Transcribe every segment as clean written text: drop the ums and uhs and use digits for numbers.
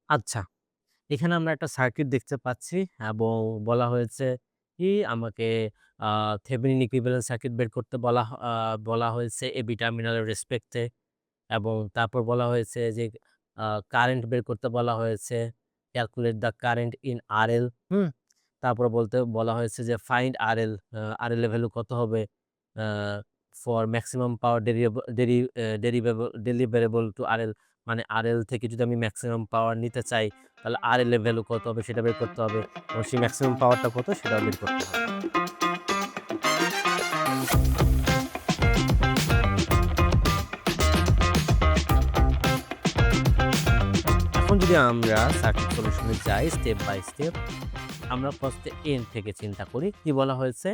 আচ্ছা, এখানে আমরা একটা সার্কিট দেখতে পাচ্ছি এবং বলা হয়েছে কি আমাকে আ থেভেনিন ইকুইভ্যালেন্ট সার্কিট বের করতে বলা হয়েছে এবি টার্মিনালের রেসপেক্টে এবং তারপর বলা হয়েছে যে আ কারেন্ট বের করতে বলা হয়েছে। Calculate the current in RL, হুম? তারপরে বলা হয়েছে যে ফাইন্ড আরএল, আরএল এর ভ্যালু কত হবে uh for maximum power deliverable to RL, মানে আরএল থেকে যদি আমি মেক্সিমাম পাওয়ার নিতে চাই তাহলে আরএল এর ভ্যালু কত হবে সেটা বের করতে হবে এবং সেই মেক্সিমাম পাওয়ারটা কত সেটাও বের করতে হবে। এখন যদি আমরা সার্কিট সলিউশনে যাই স্টেপ বাই স্টেপ, আমরা ফার্স্টে এন্ড থেকে চিন্তা করি। কি বলা হয়েছে?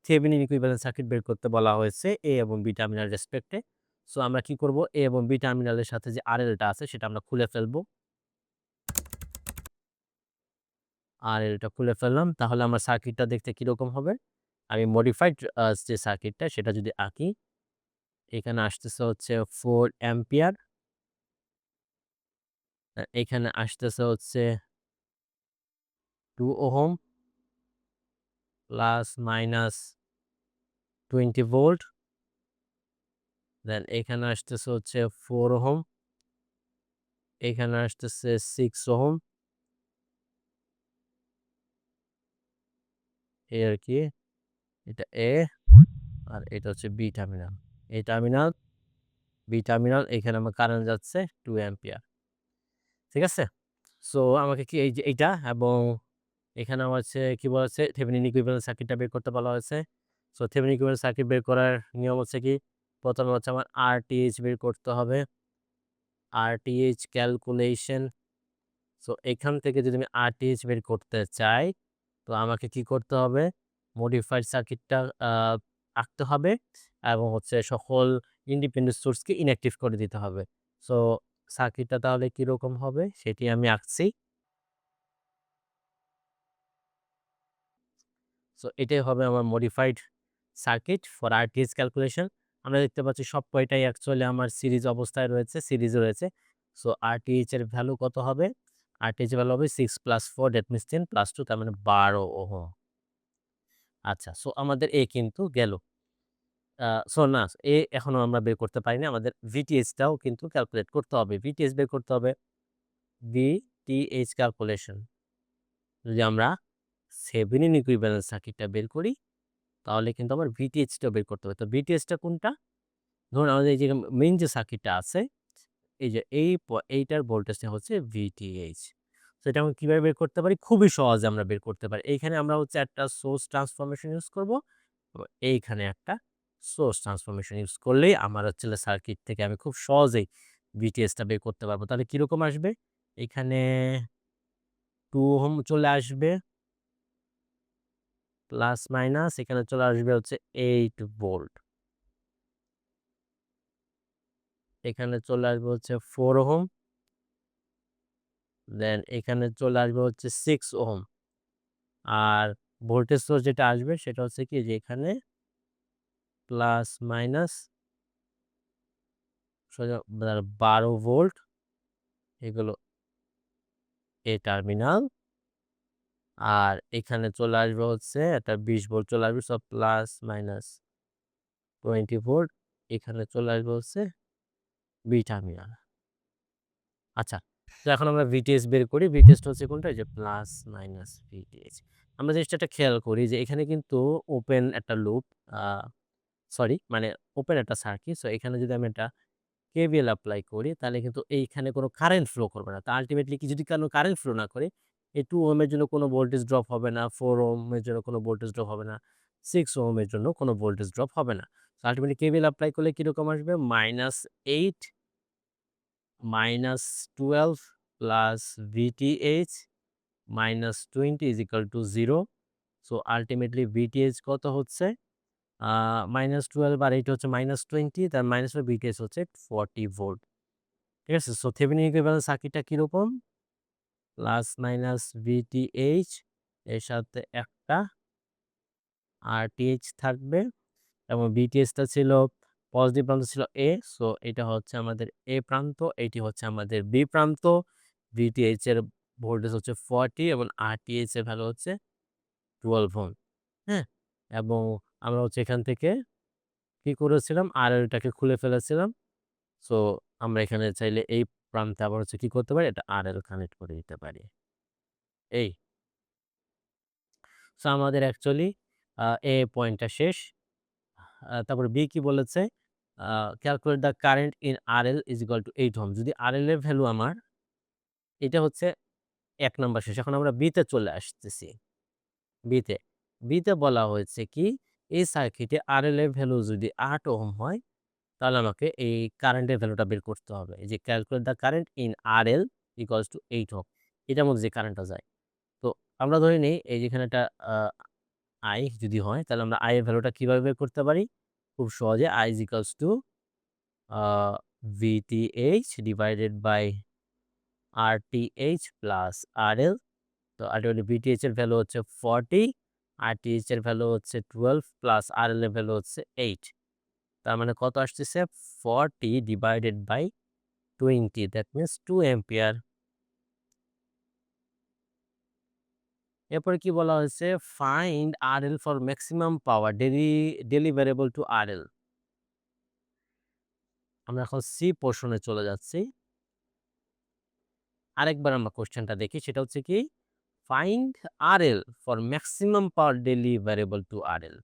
থেভেনিন ইকুইভ্যালেন্ট সার্কিট বের করতে বলা হয়েছে এ এবং বি টার্মিনাল রেসপেক্টে। সো আমরা কি করব? এ এবং বি টার্মিনালের সাথে যে আরএলটা আছে সেটা আমরা খুলে ফেলবো। আরএলটা খুলে ফেললাম। তাহলে আমার সার্কিটটা দেখতে কিরকম হবে? আমি মডিফাইড যে সার্কিটটা সেটা যদি আঁকি, এখানে আসতেছে হচ্ছে 4 অ্যাম্পিয়ার, এখানে আসতেছে হচ্ছে 2 ওহম প্লাস মাইনাস 20 ভোল্ট। দেন এখানে আসতেছে হচ্ছে 4 ওহম, এখানে আসতেছে 6 ওহম, এই আরকি। এটা A আর এটা হচ্ছে B terminal. A terminal, B terminal, এখানে আমার কারেন্ট যাচ্ছে 2 অ্যাম্পিয়ার। ঠিক আছে? সো আমাকে কি এই যে এইটা এবং এখানে আমার হচ্ছে কি বলা হচ্ছে থেভেনিন ইকুইভ্যালেন্ট সার্কিটটা বের করতে বলা হয়েছে। সো থেভেনিন ইকুইভ্যালেন্ট সার্কিট বের করার নিয়ম হচ্ছে কি, ১ম এ হচ্ছে আমার RTh বের করতে হবে। RTh calculation. সো এখান থেকে যদি আমি RTh বের করতে চাই, তো আমাকে কি করতে হবে? মডিফাইড সার্কিটটা আ আঁকতে হবে এবং হচ্ছে সকল ইন্ডিপেন্ডেন্ট সোর্সকে ইনঅ্যাক্টিভ করে দিতে হবে। সো সার্কিটটা তাহলে কিরকম হবে সেটি আমি আঁকছি। সো এটাই হবে আমার modified circuit for RTh calculation. আমরা দেখতে পাচ্ছি সব কয়টাই অ্যাকচুয়ালি আমার সিরিজ অবস্থায় রয়েছে, সিরিজে রয়েছে। সো RTh এর ভ্যালু কত হবে? RTh এর ভ্যালু হবে 6 + 4 দ্যাট মিনস 10 + 2 তার মানে 12 ওহম। আচ্ছা, সো আমাদের এ কিন্তু গেল। সো না, এখনো আমরা বের করতে পারিনি। আমাদের VTH টাও কিন্তু ক্যালকুলেট করতে হবে। VTH বের করতে হবে। VTH ক্যালকুলেশন যদি আমরা থেভেনিন ইকুইভ্যালেন্ট সার্কিটটা বের করি, তাহলে কিন্তু আমার VTH টাও বের করতে হবে। তো VTH টা কোনটা? ধরুন আমাদের এই যে মেইন যে সার্কিটটা আছে, এই যে এইটার ভোল্টেজটা হচ্ছে VTH। তো এটা আমরা কিভাবে বের করতে পারি? খুবই সহজে আমরা বের করতে পারি। এইখানে আমরা হচ্ছে একটা সোর্স ট্রান্সফরমেশন ইউজ করব। এইখানে একটা সোর্স ট্রান্সফরমেশন ইউজ করলেই আমার হচ্ছে হলো সার্কিট থেকে আমি খুব সহজেই VTH টা বের করতে পারবো। তাহলে কিরকম আসবে? এখানে 2 ওহম চলে আসবে প্লাস মাইনাস এখানে চলে আসবে হচ্ছে 8 ভোল্ট। এখানে চলে আসবে হচ্ছে 4 ওহম, দেন এখানে চলে আসবে হচ্ছে 6 ওহম। আর ভোল্টেজ সোর্স যেটা আসবে সেটা হচ্ছে কি যে এখানে প্লাস মাইনাস সোজা 12 ভোল্ট, এগুলো এ টার্মিনাল। আর এখানে চলে আসবে হচ্ছে একটা 20 ভোল্ট চলে আসবে, সব প্লাস মাইনাস 20 ভোল্ট। এখানে চলে আসবে হচ্ছে বি টার্মিনাল। আচ্ছা, তো এখন আমরা VTH বের করি। VTH টা হচ্ছে কোনটা? এই যে প্লাস মাইনাস VTH। আমরা জিনিসটা একটা খেয়াল করি যে এখানে কিন্তু ওপেন একটা লুপ, আ সরি মানে ওপেন একটা সার্কিট। সো এখানে যদি আমি একটা KVL এপ্লাই করি তাহলে কিন্তু এইখানে কোনো কারেন্ট ফ্লো করবে না। তো আল্টিমেটলি কি যদি কোনো কারেন্ট ফ্লো না করে, এই 2 ওহম এর জন্য কোনো ভোল্টেজ ড্রপ হবে না, 4 ওহম এর জন্য কোনো ভোল্টেজ ড্রপ হবে না, 6 ওহম এর জন্য কোনো ভোল্টেজ ড্রপ হবে না। তো আল্টিমেটলি KVL এপ্লাই করলে কিরকম আসবে? -8 -12 plus VTH -20 = 0। So ultimately VTH কত হচ্ছে? আ -12 আর এইটা হচ্ছে -20, তার মাইনাস VTH হচ্ছে 40 ভোল্ট। ঠিক আছে? সো থেভেনিন ইকুইভ্যালেন্ট সার্কিটটা কিরকম? প্লাস মাইনাস VTH এর সাথে একটা RTH থাকবে এবং VTH টা ছিল পজিটিভ প্রান্ত ছিল A, সো এটা হচ্ছে আমাদের A প্রান্ত, এটি হচ্ছে আমাদের B প্রান্ত। VTH এর ভোল্টেজ হচ্ছে 40 এবং RTH এর ভ্যালু হচ্ছে 12 ওহম। হ্যাঁ? এবং আমরা হচ্ছে এখান থেকে কি করেছিলাম? RL-টাকে খুলে ফেলেছিলাম। সো আমরা এখানে চাইলে এই প্রান্তে আবার হচ্ছে কি করতে পারি? একটা RL কানেক্ট করে দিতে পারি। এই। সো আমাদের অ্যাকচুয়ালি A পয়েন্টটা শেষ। তারপরে B কি বলেছে? Uh calculate the current in RL is equal to 8 ohm. যদি RL এর ভ্যালু আমার এটা হচ্ছে ১ নাম্বার শেষ। এখন আমরা B তে চলে আসতেছি। B তে। B তে বলা হয়েছে কি? এই সার্কিটে RL এর ভ্যালু যদি 8 ওহম হয়, তাহলে আমাকে এই কারেন্টের ভ্যালুটা বের করতে হবে। এই যে calculate the current in RL equals to 8 ohm. এটার মধ্যে যে কারেন্টটা যায়। তো আমরা ধরে নেই এই যেখানে একটা আ I যদি হয়, তাহলে আমরা I এর ভ্যালুটা কিভাবে বের করতে পারি? খুব সহজে I is equals to uh VTH divided by RTH plus RL। তো আল্টিমেটলি VTH এর ভ্যালু হচ্ছে 40, RTH এর ভ্যালু হচ্ছে 12 প্লাস RL এর ভ্যালু হচ্ছে 8। তার মানে কত আসতেছে? 40 divided by 20, that means 2 ampere. এরপরে কি বলা হয়েছে? Find RL for maximum power deliverable to RL। আমরা এখন সি পোরশনে চলে যাচ্ছি। আরেকবার আমরা কোয়েশ্চেনটা দেখি, সেটা হচ্ছে কি? Find RL for maximum power deliverable to RL।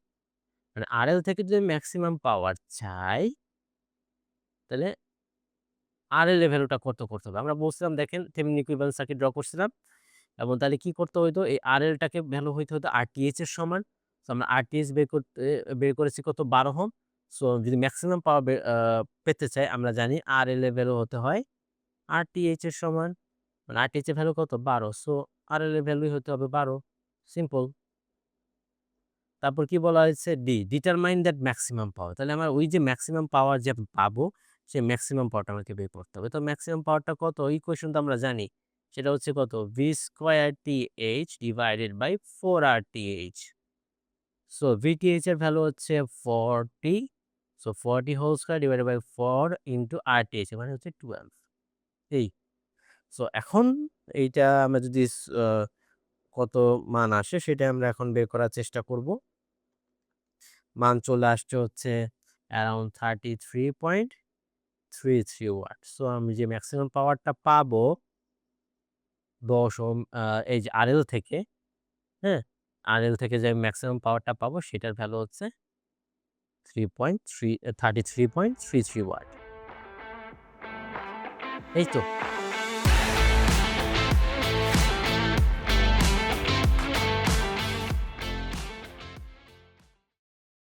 মানে RL থেকে যদি ম্যাক্সিমাম পাওয়ার চাই, তাহলে RL এর ভ্যালুটা কত করতে হবে? আমরা বলছিলাম দেখেন থেভেনিন ইকুইভ্যালেন্ট সার্কিট ড্র করছিলাম এবং তাহলে কি করতে হইতো? এই RL টাকে ভ্যালু হইতে হতো RTH এর সমান। সো আমরা RTH বের করেছি কত? 12 ওহম। সো যদি ম্যাক্সিমাম পাওয়ার পেতে চাই, আমরা জানি RL এর ভ্যালু হতে হয় RTH এর সমান। মানে RTH এর ভ্যালু কত? 12। সো RL এর ভ্যালুই হতে হবে 12। সিম্পল। তারপর কি বলা হয়েছে? Determine that maximum power. তাহলে আমার ওই যে ম্যাক্সিমাম পাওয়ার যে পাবো, সেই ম্যাক্সিমাম পাওয়ারটা আমাকে বের করতে হবে। তো ম্যাক্সিমাম পাওয়ারটা কত? ইকুয়েশন তো আমরা জানি। সেটা হচ্ছে কত? V square TH divided by 4RTH। So VTH এর ভ্যালু হচ্ছে 40। So 40 whole square divided by 4 into RTH মানে হচ্ছে 12। এই। সো এখন এইটা আমরা যদি আ কত মান আসে সেটা আমরা এখন বের করার চেষ্টা করব। মান চলে আসছে হচ্ছে অ্যারাউন্ড 33.33 ওয়াট। সো আমি যে ম্যাক্সিমাম পাওয়ারটা পাবো 10 ওহম এই যে RL থেকে, হ্যাঁ? RL থেকে যে ম্যাক্সিমাম পাওয়ারটা পাবো সেটার ভ্যালু হচ্ছে 33.33 ওয়াট। এই তো।